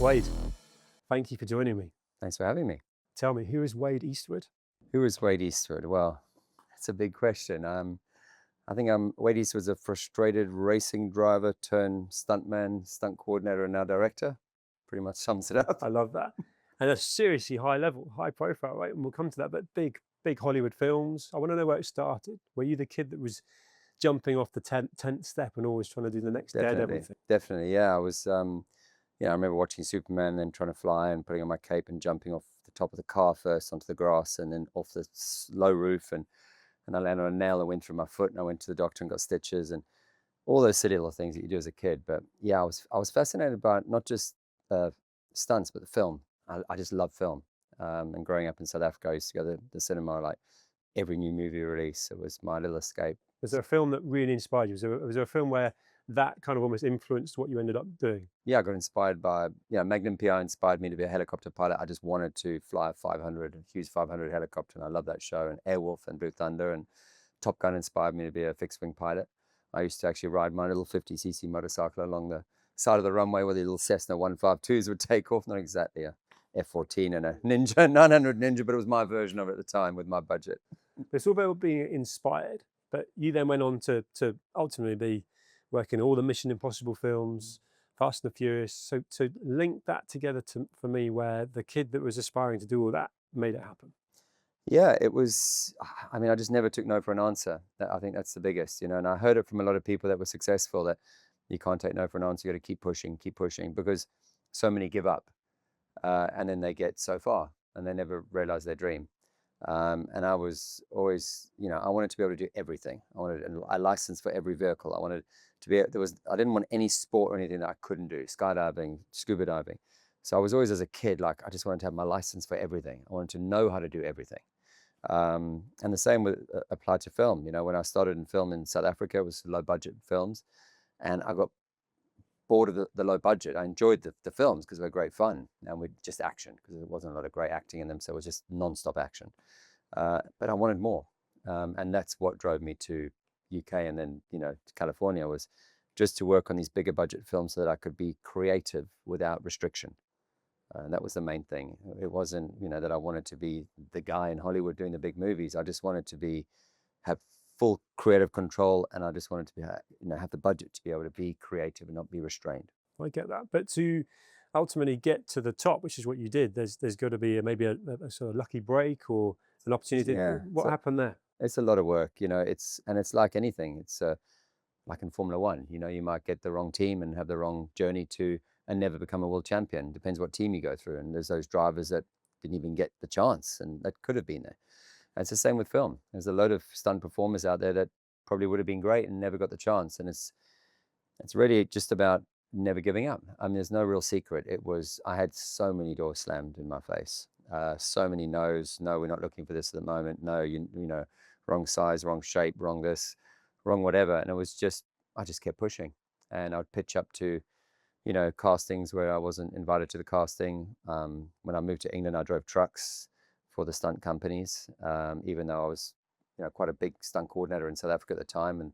Wade, thank you for joining me. Thanks for having me. Tell me, who is Wade Eastwood? Who is Wade Eastwood? Well, that's a big question. I think Wade Eastwood's a frustrated racing driver turned stuntman, stunt coordinator, and now director. Pretty much sums it up. I love that. And a seriously high level, high profile, right? And we'll come to that, but big Hollywood films. I want to know where it started. Were you the kid that was jumping off the 10th step and always trying to do the next Daredevil thing? Definitely. Yeah, I was. I remember watching Superman and then trying to fly and putting on my cape and jumping off the top of the car first onto the grass and then off the low roof and I landed on a nail that went through my foot and I went to the doctor and got stitches and all those silly little things that you do as a kid. But yeah, I was fascinated by not just stunts but the film. I just love film. And growing up in South Africa, I used to go to the cinema like every new movie release. It was my little escape. Was there a film that really inspired you? Was there a film where that kind of almost influenced what you ended up doing? Yeah, I got inspired by, Magnum PI inspired me to be a helicopter pilot. I just wanted to fly a 500, a Hughes 500 helicopter, and I love that show. And Airwolf and Blue Thunder and Top Gun inspired me to be a fixed wing pilot. I used to actually ride my little 50cc motorcycle along the side of the runway where the little Cessna 152s would take off. Not exactly a F-14 and a Ninja 900 Ninja, but it was my version of it at the time with my budget. It's all about being inspired, but you then went on to ultimately be working all the Mission Impossible films, Fast and the Furious. So to link that together for me, where the kid that was aspiring to do all that made it happen. Yeah, it was, I just never took no for an answer. I think that's the biggest, and I heard it from a lot of people that were successful that you can't take no for an answer. You got to keep pushing, because so many give up and then they get so far and they never realize their dream. And I was always, I wanted to be able to do everything. I wanted a license for every vehicle. I wanted to be, I didn't want any sport or anything that I couldn't do, skydiving, scuba diving. So I was always, as a kid, like, I just wanted to have my license for everything. I wanted to know how to do everything. And the same applied to film. When I started in film in South Africa, it was low budget films. And I got bored of the low budget. I enjoyed the films because they were great fun and we just action because there wasn't a lot of great acting in them. So it was just non-stop action. But I wanted more. And that's what drove me to UK and then, to California, was just to work on these bigger budget films so that I could be creative without restriction. And that was the main thing. It wasn't, that I wanted to be the guy in Hollywood doing the big movies. I just wanted to have full creative control, and I just wanted to be, have the budget to be able to be creative and not be restrained. I get that, but to ultimately get to the top, which is what you did, there's got to be maybe a sort of lucky break or an opportunity. Yeah. What happened there? It's a lot of work, it's like anything. It's like in Formula One, you might get the wrong team and have the wrong journey and never become a world champion. Depends what team you go through. And there's those drivers that didn't even get the chance and that could have been there. And it's the same with film. There's a load of stunt performers out there that probably would have been great and never got the chance. And it's really just about never giving up. There's no real secret. I had so many doors slammed in my face. So many no's. No, we're not looking for this at the moment. No, you know, wrong size, wrong shape, wrong this, wrong whatever. And I just kept pushing. And I'd pitch up to, castings where I wasn't invited to the casting. When I moved to England, I drove trucks for the stunt companies, even though I was, quite a big stunt coordinator in South Africa at the time. And,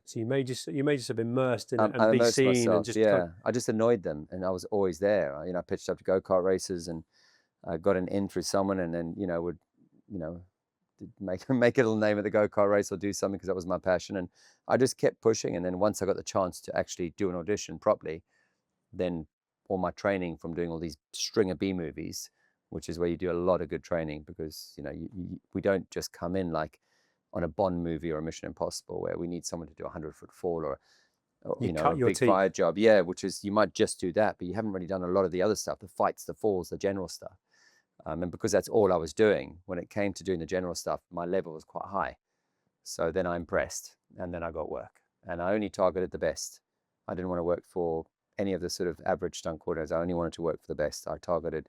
So you may just have immersed in it I and be immersed seen myself, and just I just annoyed them, and I was always there. I pitched up to go-kart races, and I got an in through someone, and then would make a little name at the go-kart race or do something because that was my passion. And I just kept pushing. And then once I got the chance to actually do an audition properly, then all my training from doing all these string of B movies, which is where you do a lot of good training, because we don't just come in like on a Bond movie or a Mission Impossible where we need someone to do a 100-foot fall or you a cut your big teeth. fire job. Which is, you might just do that, but you haven't really done a lot of the other stuff, the fights, the falls, the general stuff. And because that's all I was doing, when it came to doing the general stuff, my level was quite high. So then I impressed, and then I got work. And I only targeted the best. I didn't want to work for any of the sort of average stunt coordinators. I only wanted to work for the best. I targeted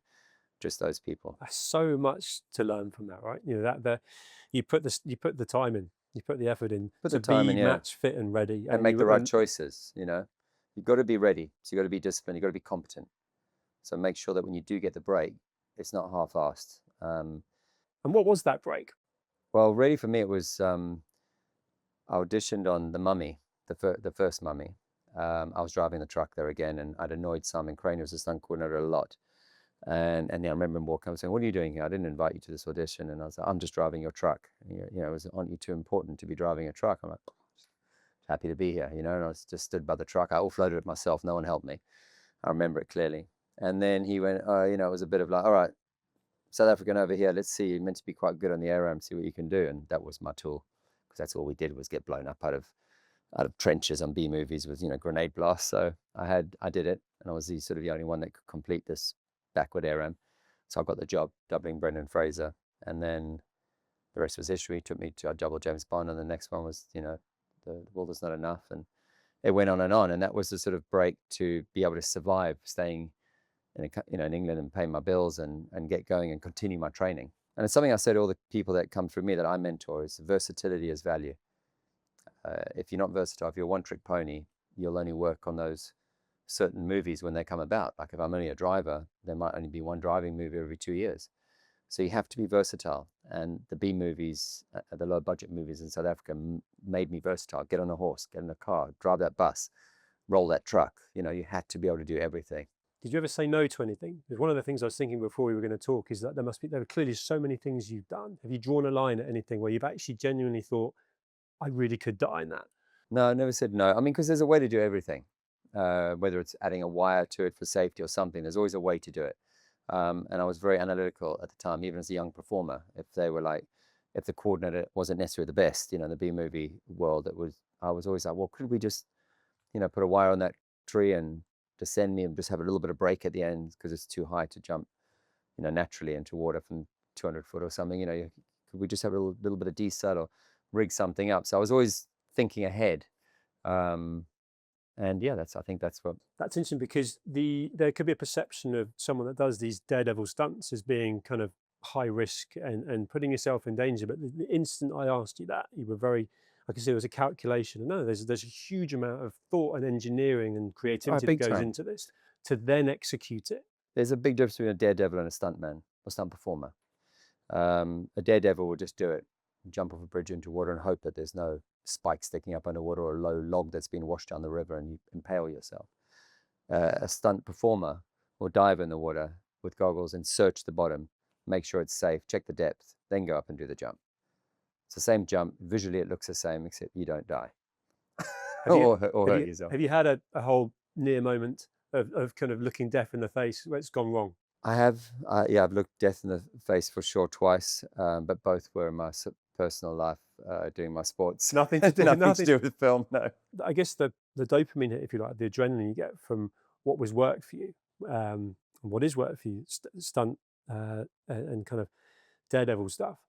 just those people. There's so much to learn from that, right? You put the time in, you put the effort in to be match fit and ready, and make the right choices. You've got to be ready. So you've got to be disciplined. You've got to be competent. So make sure that when you do get the break, it's not half-assed. And what was that break? Well, really for me, it was I auditioned on The Mummy, the first Mummy, I was driving the truck there again, and I'd annoyed Simon Crane, who was the stunt coordinator, a lot. And yeah, I remember him walking up saying, "What are you doing here? I didn't invite you to this audition." And I was like, "I'm just driving your truck." And, aren't you too important to be driving a truck? I'm like, happy to be here, And I was just stood by the truck. I offloaded it myself. No one helped me. I remember it clearly. And then he went, it was a bit of like, all right, South African over here. Let's see. You're meant to be quite good on the air ramp. See what you can do. And that was my tool, because that's all we did was get blown up out of trenches on B movies with grenade blasts. So I did it, and I was the only one that could complete this backward air ramp. So I got the job doubling Brendan Fraser, and then the rest was history. Took me to double James Bond, and the next one was the World Is Not Enough, and it went on, and that was the sort of break to be able to survive staying in England and paying my bills and get going and continue my training. And it's something I say to all the people that come through me that I mentor, is versatility is value. If you're not versatile, if you're a one-trick pony, you'll only work on those certain movies when they come about. Like if I'm only a driver, there might only be one driving movie every 2 years. So you have to be versatile. And the B movies, the low budget movies in South Africa made me versatile. Get on a horse, get in a car, drive that bus, roll that truck. You had to be able to do everything. Did you ever say no to anything? Because one of the things I was thinking before we were going to talk is that there are clearly so many things you've done. Have you drawn a line at anything where you've actually genuinely thought, I really could die in that? No, I never said no. I mean, because there's a way to do everything. Whether it's adding a wire to it for safety or something, there's always a way to do it. And I was very analytical at the time, even as a young performer. If the coordinator wasn't necessarily the best, in the B movie world, I was always like, well, could we just, put a wire on that tree and descend me and just have a little bit of break at the end because it's too high to jump, naturally into water from 200 foot or something. Could we just have a little bit of decel or rig something up? So I was always thinking ahead. And yeah, I think that's interesting, because there could be a perception of someone that does these daredevil stunts as being kind of high risk and putting yourself in danger. But the instant I asked you that, you were very, I could see it was a calculation. No, there's a huge amount of thought and engineering and creativity that goes into this to then execute it. There's a big difference between a daredevil and a stuntman or stunt performer. A daredevil will just do it, jump off a bridge into water and hope that there's no spike sticking up underwater or a low log that's been washed down the river and you impale yourself. A stunt performer will dive in the water with goggles and search the bottom, make sure it's safe, check the depth, then go up and do the jump. It's the same jump. Visually, it looks the same, except you don't die or hurt yourself. Have you had a whole near moment of kind of looking death in the face where it's gone wrong? I have. I've looked death in the face for sure twice, but both were in my personal life, doing my sports. Nothing to do with film. No. I guess the dopamine hit, if you like, the adrenaline you get from what was work for you, and what is work for you, stunt and kind of daredevil stuff.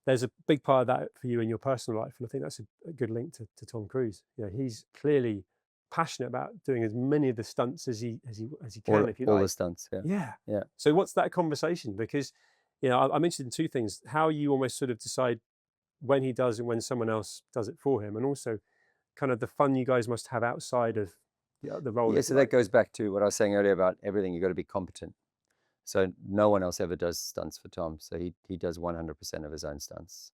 There's a big part of that for you in your personal life, and I think that's a good link to Tom Cruise. He's clearly passionate about doing as many of the stunts as he can, if you like. All the stunts, yeah. So what's that conversation? Because I'm interested in two things: how you almost sort of decide when he does and when someone else does it for him, and also kind of the fun you guys must have outside of the role. Yeah, so that goes back to what I was saying earlier about everything. You've got to be competent. So no one else ever does stunts for Tom. So he does 100% of his own stunts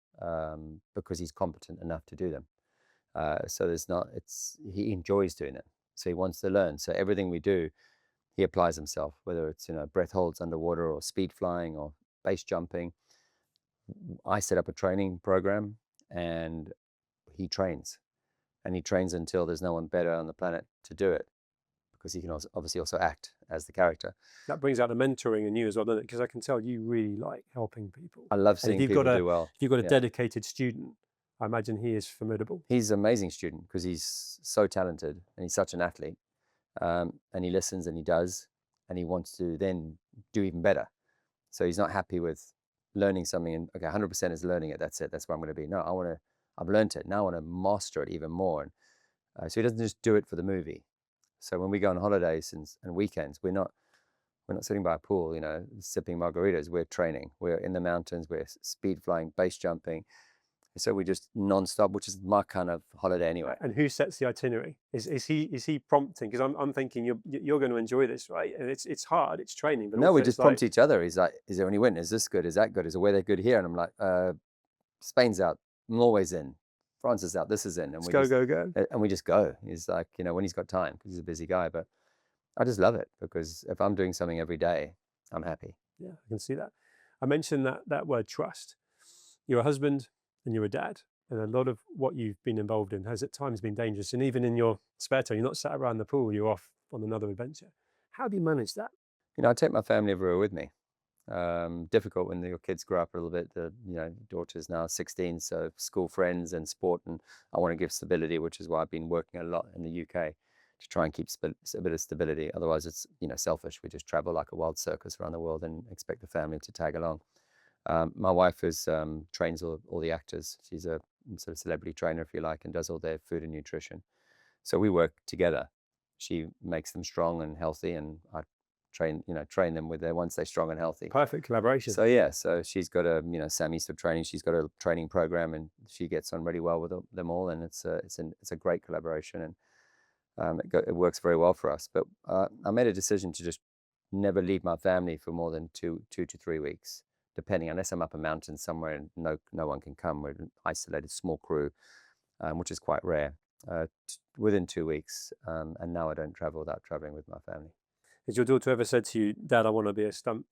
because he's competent enough to do them. So he enjoys doing it. So he wants to learn. So everything we do, he applies himself, whether it's, breath holds underwater or speed flying or base jumping. I set up a training program and he trains. And he trains until there's no one better on the planet to do it, because he can obviously also act as the character. That brings out the mentoring in you as well, doesn't it? Because I can tell you really like helping people. I love seeing people do well. If you've got a dedicated student, I imagine he is formidable. He's an amazing student because he's so talented and he's such an athlete. And he listens and he does, and he wants to then do even better. So he's not happy with learning something and, okay, 100% is learning it. That's it. That's where I'm going to be. No, I've learned it. Now I want to master it even more. And so he doesn't just do it for the movie. So when we go on holidays and weekends, we're not sitting by a pool, sipping margaritas. We're training. We're in the mountains. We're speed flying, base jumping. So we just non-stop, which is my kind of holiday anyway. And who sets the itinerary? Is he prompting? Because I'm thinking you're going to enjoy this, right? And it's hard. It's training. But no, we just prompt each other. He's like, is there any win? Is this good? Is that good? Is the weather good here? And I'm like, Spain's out. Norway's in. France is out, this is in, and Let's we go, just go, go. and we just go. He's like, you know, when he's got time, because he's a busy guy. But I just love it, because if I'm doing something every day, I'm happy. Yeah, I can see that. I mentioned that word trust. You're a husband and you're a dad, and a lot of what you've been involved in has at times been dangerous. And even in your spare time, you're not sat around the pool, you're off on another adventure. How do you manage that? You know, I take my family everywhere with me. Difficult when your kids grow up a little bit. You know, daughter's now 16, so school friends and sport, and I want to give stability, which is why I've been working a lot in the UK to try and keep a bit of stability. Otherwise, it's, you know, selfish. We just travel like a wild circus around the world and expect the family to tag along. My wife trains all the actors. She's a sort of celebrity trainer, if you like, and does all their food and nutrition. So we work together. She makes them strong and healthy, and I train them with their once they're strong and healthy. Perfect collaboration. So yeah, so she's got a, you know, Sam Eastwood training. She's got a training program, and she gets on really well with them all, and it's a great collaboration, and it works very well for us. But I made a decision to just never leave my family for more than two to 3 weeks, depending, unless I'm up a mountain somewhere and no one can come. We're an isolated small crew, which is quite rare. Within 2 weeks, and now I don't travel without traveling with my family. Has your daughter ever said to you, Dad, I want to be a stunt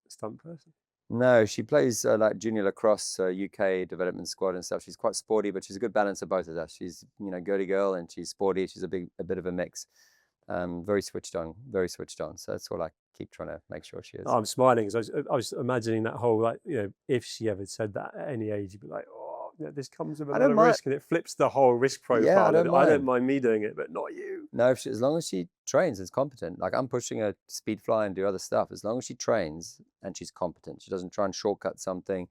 person? No, she plays like junior lacrosse, UK development squad and stuff. She's quite sporty, but she's a good balance of both of us. She's, you know, girly girl, and she's sporty. She's a bit of a mix. Very switched on, very switched on. So that's what I keep trying to make sure she is. Oh, I'm smiling because I was imagining that whole, like, you know, if she ever said that at any age, you'd be like, oh, you know, this comes with a I lot don't of mind. risk, and it flips the whole risk profile. Yeah, I of don't it. I don't mind. mind me doing it, but not you. No, as long as she trains and is competent. Like, I'm pushing her to speed fly and do other stuff. As long as she trains and she's competent, she doesn't try and shortcut something,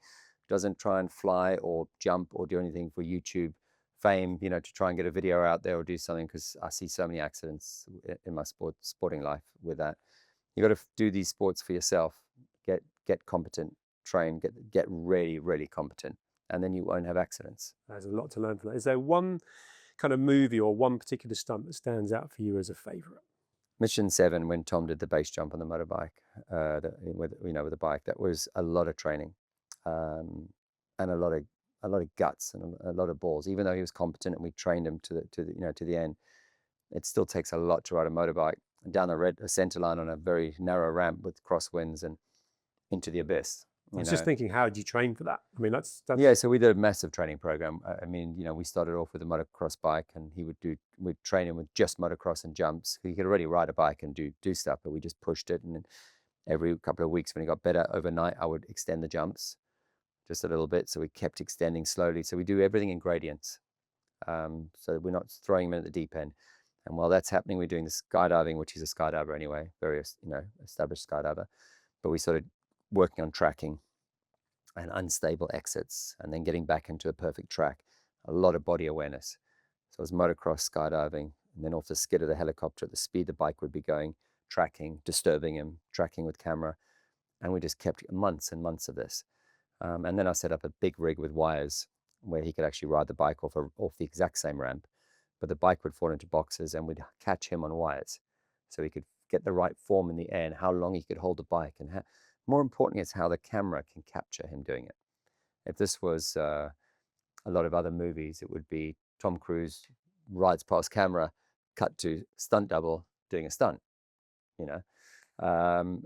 doesn't try and fly or jump or do anything for YouTube fame, you know, to try and get a video out there or do something, because I see so many accidents in my sporting life with that. You got to do these sports for yourself. Get competent, train, get really, really competent, and then you won't have accidents. There's a lot to learn from that. Is there one kind of movie or one particular stunt that stands out for you as a favorite? Mission 7, when Tom did the base jump on the motorbike, with the bike, that was a lot of training, and a lot of guts and a lot of balls. Even though he was competent and we trained him to the end, it still takes a lot to ride a motorbike down the center line on a very narrow ramp with crosswinds and into the abyss. I was just thinking, how did you train for that? I mean, that's yeah. So we did a massive training program. I mean, you know, we started off with a motocross bike, and we'd train him with just motocross and jumps. He could already ride a bike and do stuff, but we just pushed it. And then every couple of weeks, when he got better overnight, I would extend the jumps just a little bit. So we kept extending slowly. So we do everything in gradients. So we're not throwing him in at the deep end. And while that's happening, we're doing the skydiving, which he's a skydiver anyway, very, you know, established skydiver. But we started working on tracking and unstable exits, and then getting back into a perfect track. A lot of body awareness. So it was motocross, skydiving, and then off the skid of the helicopter at the speed the bike would be going, tracking, disturbing him, tracking with camera. And we just kept months and months of this. And then I set up a big rig with wires where he could actually ride the bike off the exact same ramp, but the bike would fall into boxes, and we'd catch him on wires. So he could get the right form in the air and how long he could hold the bike, and more importantly, it's how the camera can capture him doing it. If this was a lot of other movies, it would be Tom Cruise rides past camera, cut to stunt double doing a stunt, you know.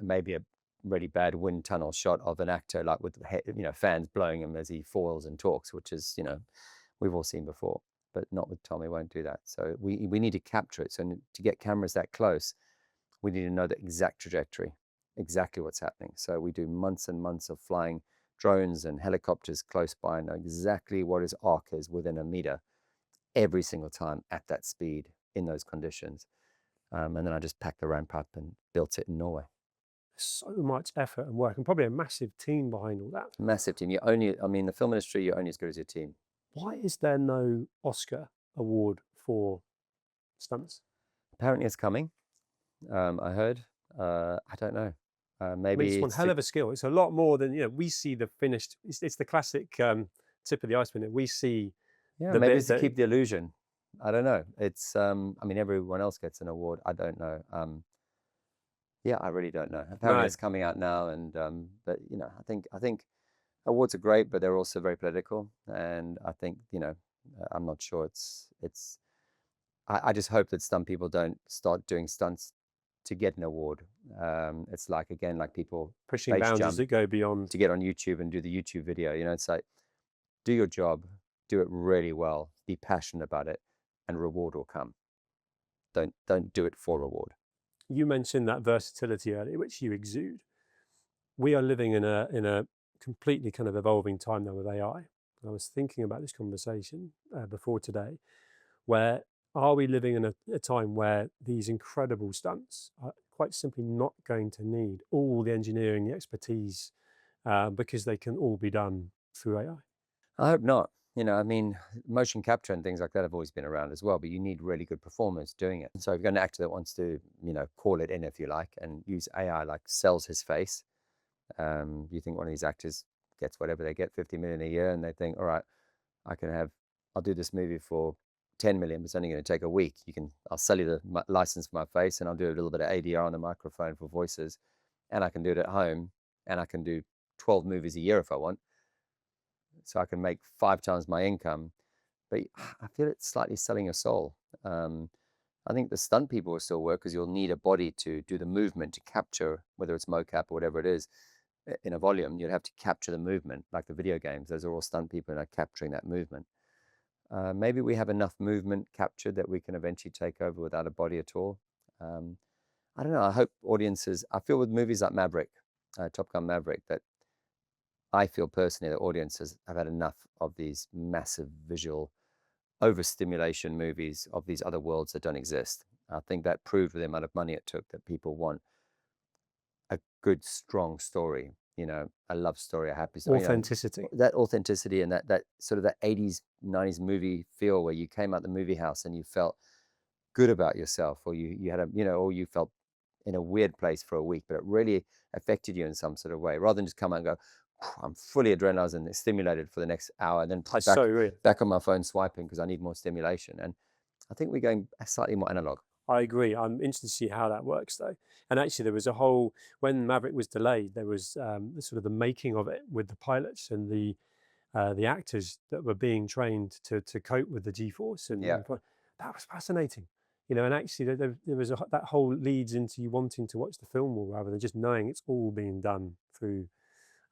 Maybe a really bad wind tunnel shot of an actor, like with fans blowing him as he foils and talks, which is, you know, we've all seen before, but not with Tom. We won't do that. So we need to capture it. So to get cameras that close, we need to know the exact trajectory, exactly what's happening. So we do months and months of flying drones and helicopters close by and know exactly what his arc is within a meter every single time at that speed in those conditions. And then I just packed the ramp up and built it in Norway. So much effort and work, and probably a massive team behind all that. Massive team. The film industry, you're only as good as your team. Why is there no Oscar award for stunts? Apparently it's coming. I heard. I don't know. Maybe it's one hell of a skill. It's a lot more than, you know, we see the finished. It's the classic tip of the iceberg. We see. Yeah, maybe it's to keep the illusion. I don't know. It's everyone else gets an award. I don't know. Yeah, I really don't know. Apparently it's coming out now, and but you know, I think awards are great, but they're also very political, and I think, you know, I'm not sure it's. I just hope that stunt people don't start doing stunts to get an award. It's like, again, like people Pushing base boundaries jump that go beyond. to get on YouTube and do the YouTube video. You know, it's like, do your job, do it really well, be passionate about it, and reward will come. Don't do it for reward. You mentioned that versatility earlier, which you exude. We are living in a completely kind of evolving time now with AI. I was thinking about this conversation before today, where are we living in a time where these incredible stunts are quite simply not going to need all the engineering, the expertise, because they can all be done through AI? I hope not. You know, I mean, motion capture and things like that have always been around as well, but you need really good performers doing it. So if you've got an actor that wants to, you know, call it in, if you like, and use AI, like sells his face, you think one of these actors gets whatever they get, 50 million a year, and they think, all right, I'll do this movie for 10 million, but it's only going to take a week. I'll sell you the license for my face, and I'll do a little bit of ADR on the microphone for voices, and I can do it at home, and I can do 12 movies a year if I want. So I can make 5 times my income. But I feel it's slightly selling your soul. I think the stunt people will still work because you'll need a body to do the movement to capture, whether it's mocap or whatever it is, in a volume. You'd have to capture the movement, like the video games. Those are all stunt people and are capturing that movement. Maybe we have enough movement captured that we can eventually take over without a body at all. I don't know. I hope audiences, I feel with movies like Maverick, Top Gun Maverick, that I feel personally that audiences have had enough of these massive visual overstimulation movies of these other worlds that don't exist. I think that proved with the amount of money it took that people want a good, strong story, you know, a love story, a happy story. Authenticity. That authenticity and that sort of that 80s, 90s movie feel where you came out the movie house and you felt good about yourself, or you had a, you know, or you felt in a weird place for a week, but it really affected you in some sort of way, rather than just come out and go, I'm fully adrenaline and stimulated for the next hour, and then It's so real. back on my phone swiping because I need more stimulation. And I think we're going slightly more analog. I agree. I'm interested to see how that works, though. And actually, there was a whole, when Maverick was delayed, there was sort of the making of it with the pilots and the actors that were being trained to cope with the G-force, and Yeah. that was fascinating. You know, and actually, there was that whole leads into you wanting to watch the film more rather than just knowing it's all being done through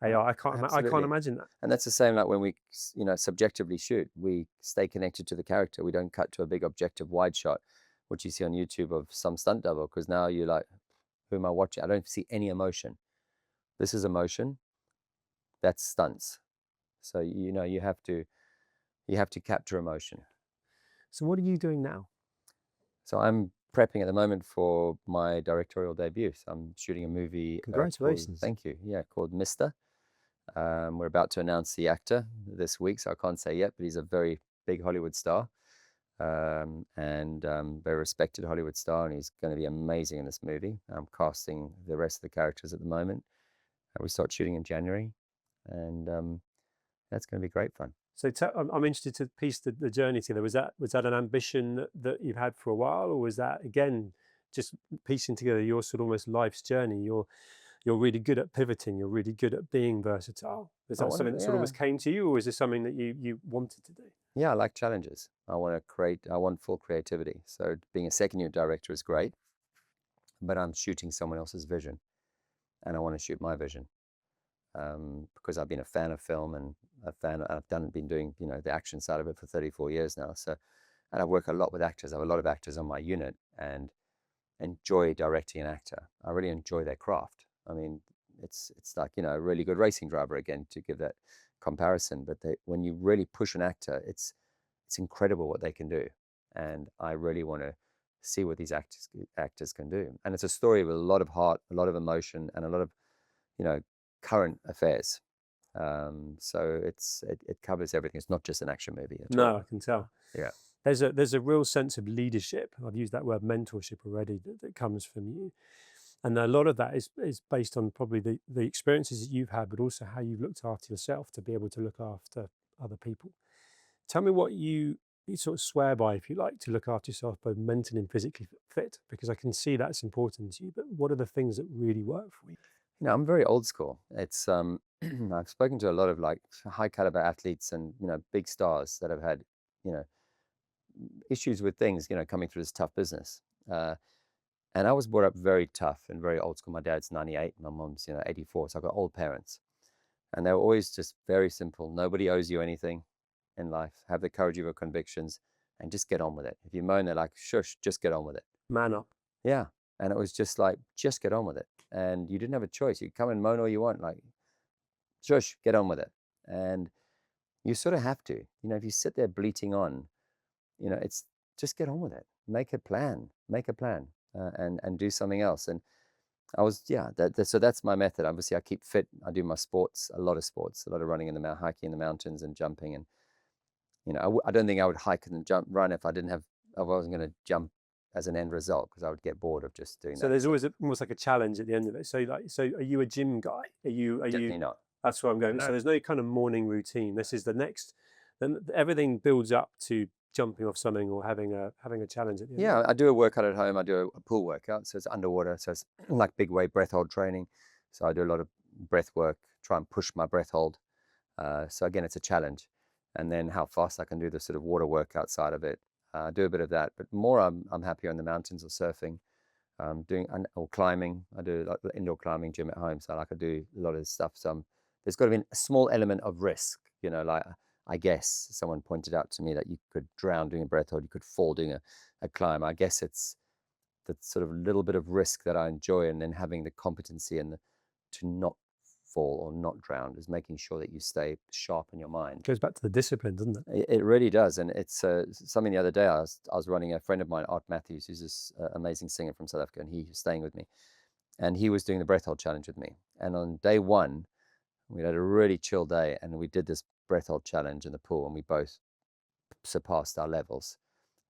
AI. I can't Absolutely. imagine that. And that's the same like when we, you know, subjectively shoot, we stay connected to the character. We don't cut to a big objective wide shot, which you see on YouTube of some stunt double, because now you're like, who am I watching? I don't see any emotion. This is emotion. That's stunts. So, you know, you have to capture emotion. So what are you doing now? So I'm prepping at the moment for my directorial debut. So I'm shooting a movie. Congratulations. Thank you. Yeah, called Mr. We're about to announce the actor this week, so I can't say yet, but he's a very big Hollywood star, and very respected Hollywood star, and he's going to be amazing in this movie. I'm casting the rest of the characters at the moment. We start shooting in January, and that's going to be great fun. So I'm interested to piece the journey together. Was that an ambition that you've had for a while, or was that again just piecing together your sort of almost life's journey? You're really good at pivoting. You're really good at being versatile. Is that something that sort of almost came to you, or is this something that you wanted to do? Yeah, I like challenges. I want to create. I want full creativity. So being a second-year director is great, but I'm shooting someone else's vision, and I want to shoot my vision. Because I've been a fan of film and been doing, you know, the action side of it for 34 years now. So, and I work a lot with actors. I have a lot of actors on my unit and enjoy directing an actor. I really enjoy their craft. I mean, it's like, you know, a really good racing driver, again, to give that comparison. But when you really push an actor, it's incredible what they can do. And I really want to see what these actors can do. And it's a story with a lot of heart, a lot of emotion, and a lot of, you know, current affairs. So it covers everything. It's not just an action movie at all. No, I can tell. Yeah. There's a real sense of leadership. I've used that word mentorship already that comes from you. And a lot of that is based on probably the experiences that you've had, but also how you've looked after yourself to be able to look after other people. Tell me what you sort of swear by, if you like, to look after yourself both mentally and physically fit, because I can see that's important to you. But what are the things that really work for you? You know, I'm very old school. It's I've spoken to a lot of like high caliber athletes and, you know, big stars that have had you know, issues with things, coming through this tough business. And I was brought up very tough and very old school. My dad's 98, my mom's, 84. So I've got old parents. And they were always just very simple. Nobody owes you anything in life. Have the courage of your convictions and just get on with it. If you moan, they're like, shush, just get on with it. Man up. Yeah. And it was just like, just get on with it. And you didn't have a choice. You come and moan all you want, like, shush, get on with it. And you sort of have to. If you sit there bleating on, it's just get on with it. Make a plan. Make a plan, and do something else. And I was, yeah. So that's my method. Obviously, I keep fit. I do my sports, a lot of running in the hiking in the mountains and jumping. And I don't think I would hike and run if I wasn't going to jump as an end result, because I would get bored of just doing So that. there's always almost like a challenge at the end of it. So are you a gym guy? Are you? Definitely not. That's where I'm going. No. So there's no kind of morning routine. This is the next. Then everything builds up to jumping off something or having a challenge at the end. Yeah, I do a workout at home. I do a pool workout, so it's underwater. So it's like big wave breath hold training. So I do a lot of breath work, try and push my breath hold. So again, it's a challenge. And then how fast I can do the sort of water workout side of it. I do a bit of that, but more I'm happier in the mountains or surfing, or climbing. I do like the indoor climbing gym at home, so I do a lot of this stuff. So there's got to be a small element of risk, like I guess someone pointed out to me that you could drown doing a breath hold, you could fall doing a climb. I guess it's the sort of little bit of risk that I enjoy, and then having the competency and to not fall or not drown is making sure that you stay sharp in your mind. It goes back to the discipline, doesn't it? It really does. And it's something the other day I was running, a friend of mine, Art Matthews, who's this amazing singer from South Africa, and he was staying with me, and he was doing the breath hold challenge with me. And on day one, we had a really chill day, and we did this breath hold challenge in the pool, and we both surpassed our levels.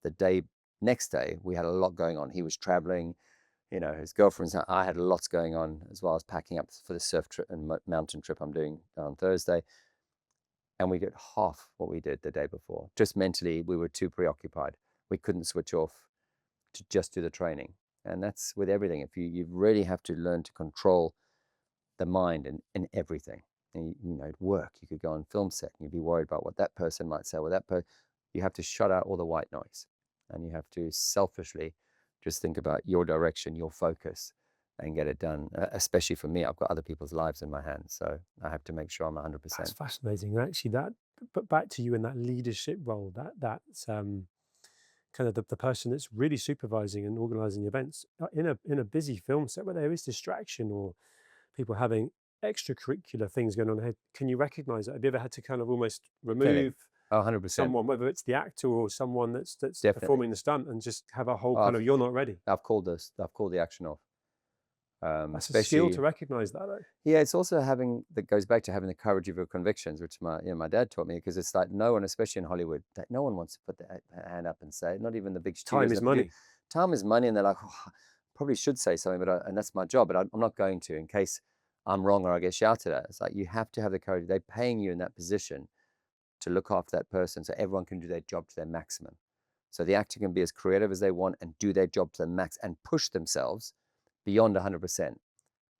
The next day, we had a lot going on. He was traveling, his girlfriend's. I had lots going on, as well as packing up for the surf trip and mountain trip I'm doing on Thursday. And we did half what we did the day before. Just mentally, we were too preoccupied. We couldn't switch off to just do the training. And that's with everything. If you really have to learn to control the mind in everything. And, at work, you could go on film set and you'd be worried about what that person might say. You have to shut out all the white noise, and you have to selfishly just think about your direction, your focus, and get it done. Especially for me, I've got other people's lives in my hands, so I have to make sure I'm 100%. That's fascinating. Actually, but back to you in that leadership role, that's kind of the person that's really supervising and organizing events in a busy film set where there is distraction or people having extracurricular things going on ahead. Can you recognize that? Have you ever had to kind of almost remove 100%. someone, whether it's the actor or someone that's Definitely. performing the stunt, and just have a whole kind of you're not ready? I've called the action off. That's a skill to recognize that, though. Yeah, it's also that goes back to having the courage of your convictions, which my dad taught me, because it's like no one, especially in Hollywood, that no one wants to put their hand up and say, not even the big studios. Time is money. Time is money, and they're like, oh, probably should say something, and that's my job, but I'm not going to, in case I'm wrong or I get shouted at. It's like you have to have the courage. They're paying you in that position to look after that person, so everyone can do their job to their maximum. So the actor can be as creative as they want and do their job to the max and push themselves beyond 100%. And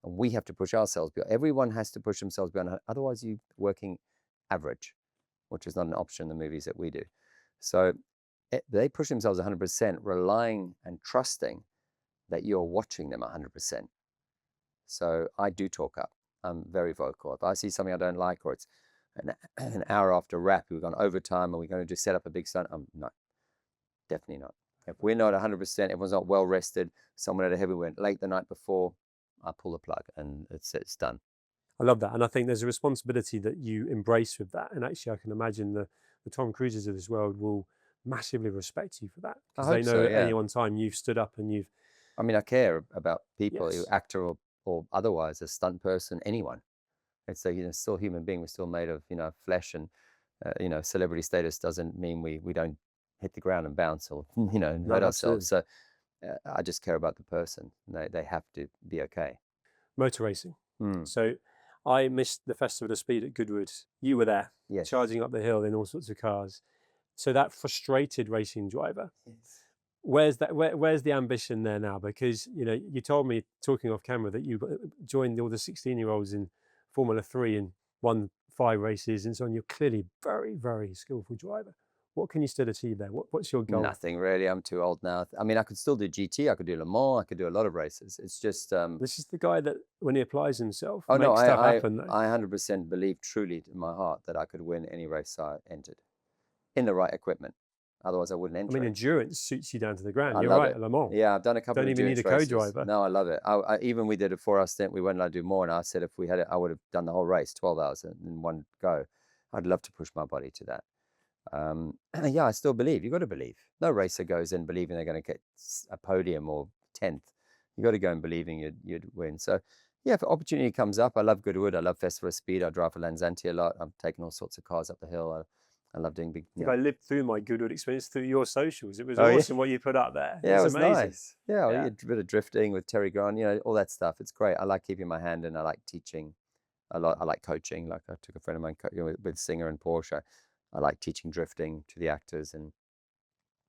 we have to push ourselves beyond. Everyone has to push themselves beyond. Otherwise, you're working average, which is not an option in the movies that we do. So they push themselves 100%, relying and trusting that you're watching them 100%. So I do talk up. I'm very vocal. If I see something I don't like, or it's an hour after wrap, we've gone overtime, and we're going to just set up a big stunt, no, definitely not. If we're not 100%, everyone's not well rested, someone had a heavy went late the night before, I pull the plug and it's done. I love that. And I think there's a responsibility that you embrace with that. And actually, I can imagine the Tom Cruises of this world will massively respect you for that, because they know at any one time you've stood up and you've. I mean, I care about people, Yes. actor or otherwise, a stunt person, anyone. It's still a human being. We're still made of flesh, and celebrity status doesn't mean we don't hit the ground and bounce or hurt ourselves. So I just care about the person. They have to be okay. Motor racing. So I missed the Festival of Speed at Goodwood. You were there, yes, charging up the hill in all sorts of cars. So that frustrated racing driver. Yes. Where's the ambition there now? Because you told me, talking off camera, that you joined all the 16-year-olds in Formula 3 and won 5 races and so on. You're clearly very, very skillful driver. What can you still achieve there? What's your goal? Nothing really. I'm too old now. I mean, I could still do GT. I could do Le Mans. I could do a lot of races. It's just, This is the guy that, when he applies himself, oh no, makes stuff happen, though. I 100% believe truly in my heart that I could win any race I entered in the right equipment. Otherwise, I wouldn't I enter mean, it. endurance suits you down to the ground. I You're love right, it. Le Mans. Yeah, I've done a couple Don't of even need endurance a races. co-driver. No, I love it. Even we did a 4-hour stint. We went and I do more, and I said if we had it, I would have done the whole race, 12 hours in one go. I'd love to push my body to that. Yeah, I still believe. You got to believe. No racer goes in believing they're going to get a podium or 10th. You got to go in believing you'd win. So, yeah, if opportunity comes up, I love Goodwood. I love Festival of Speed. I drive for Lanzanti a lot. I've taken all sorts of cars up the hill. I love doing big. I think I lived through my Goodwood experience through your socials. It was Oh, yeah. awesome what you put up there. Yeah, it was amazing. nice. Yeah, Yeah. a bit of drifting with Terry Grant, all that stuff. It's great. I like keeping my hand in. I like teaching a lot. I like coaching. Like I took a friend of mine with Singer and Porsche. I like teaching drifting to the actors, and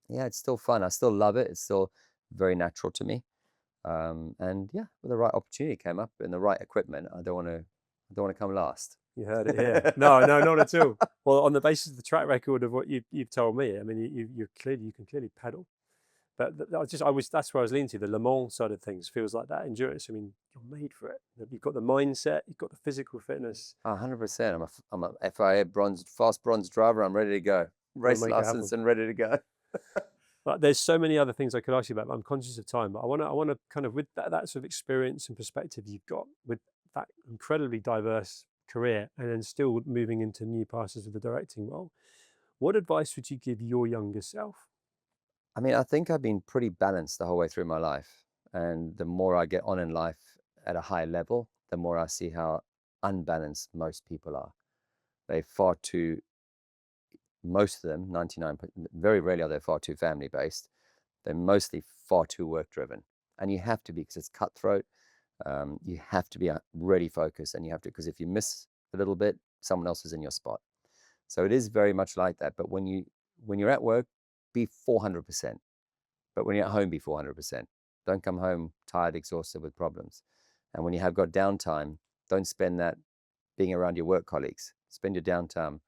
yeah, it's still fun. I still love it. It's still very natural to me. And yeah, with the right opportunity came up and the right equipment, I don't want to come last. You heard it here. No, not at all. Well, on the basis of the track record of what you've told me, I mean, you can clearly pedal. But that's where I was leaning to. The Le Mans side of things feels like that endurance. I mean, you're made for it. You've got the mindset, you've got the physical fitness. 100%. I'm a FIA fast bronze driver. I'm ready to go. Race license and ready to go. But there's so many other things I could ask you about, but I'm conscious of time. But I want to kind of, with that sort of experience and perspective you've got, with that incredibly diverse career, and then still moving into new passes with the directing role, what advice would you give your younger self? I mean, I think I've been pretty balanced the whole way through my life. And the more I get on in life at a high level, the more I see how unbalanced most people are. Most of them, 99, very rarely are they far too family based. They're mostly far too work driven. And you have to be, because it's cutthroat. You have to be really focused, and you have to, because if you miss a little bit, someone else is in your spot. So it is very much like that. But when you're at work, be 400%. But when you're at home, be 400%. Don't come home tired, exhausted with problems. And when you have got downtime, don't spend that being around your work colleagues. Spend your downtime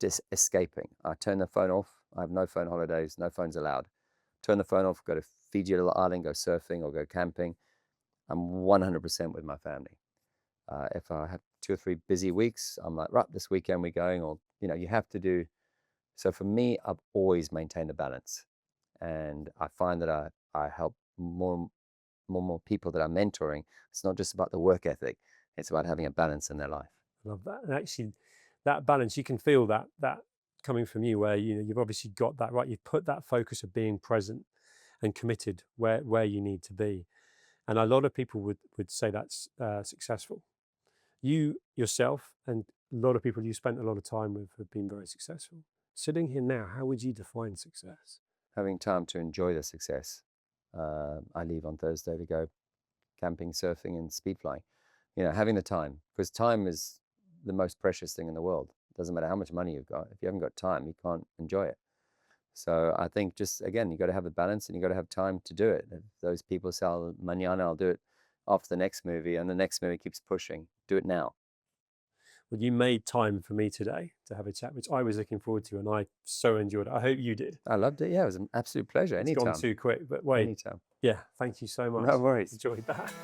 just escaping. I turn the phone off. I have no phone holidays, no phones allowed. Turn the phone off, go to Fiji little island, go surfing or go camping. I'm 100% with my family. If I have 2 or 3 busy weeks, I'm like, right, this weekend we're going, or, you have to do. So for me, I've always maintained a balance. And I find that I help more people that I'm mentoring. It's not just about the work ethic. It's about having a balance in their life. I love that. And actually, that balance, you can feel that coming from you, where you've obviously got that right. You've put that focus of being present and committed where you need to be. And a lot of people would say that's successful. You yourself and a lot of people you spent a lot of time with have been very successful. Sitting here now, how would you define success? Having time to enjoy the success. I leave on Thursday to go camping, surfing, and speed flying. Having the time, because time is the most precious thing in the world. It doesn't matter how much money you've got. If you haven't got time, you can't enjoy it. So I think just, again, you got to have a balance and you got to have time to do it. If those people say, mañana, I'll do it after the next movie, and the next movie keeps pushing, do it now. Well, you made time for me today to have a chat, which I was looking forward to, and I so enjoyed it. I hope you did. I loved it. Yeah, it was an absolute pleasure. It's Anytime. gone too quick, but wait. Anytime. Yeah, thank you so much. No worries. Enjoyed that.